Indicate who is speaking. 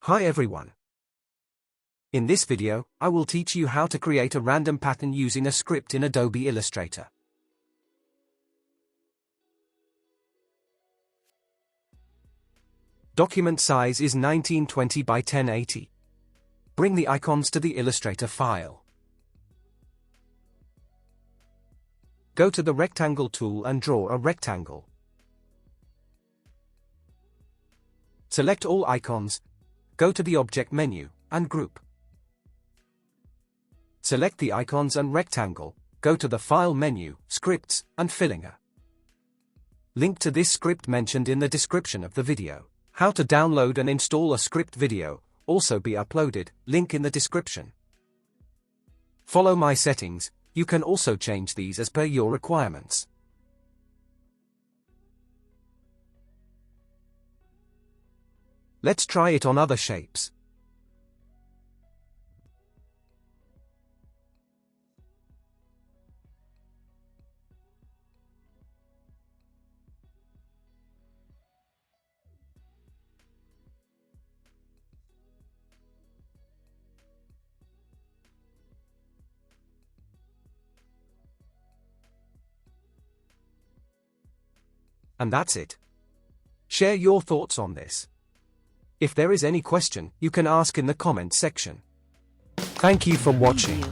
Speaker 1: Hi everyone. In this video, I will teach you how to create a random pattern using a script in Adobe Illustrator. Document size is 1920 by 1080. Bring the icons to the Illustrator file. Go to the rectangle tool and draw a rectangle. Select all icons, go to the object menu, and group. Select the icons and rectangle, go to the File menu, Scripts, and Filling a link to this script mentioned in the description of the video. How to download and install a script video, also be uploaded, link in the description. Follow my settings, you can also change these as per your requirements. Let's try it on other shapes. And that's it. Share your thoughts on this. If there is any question, you can ask in the comment section. Thank you for watching.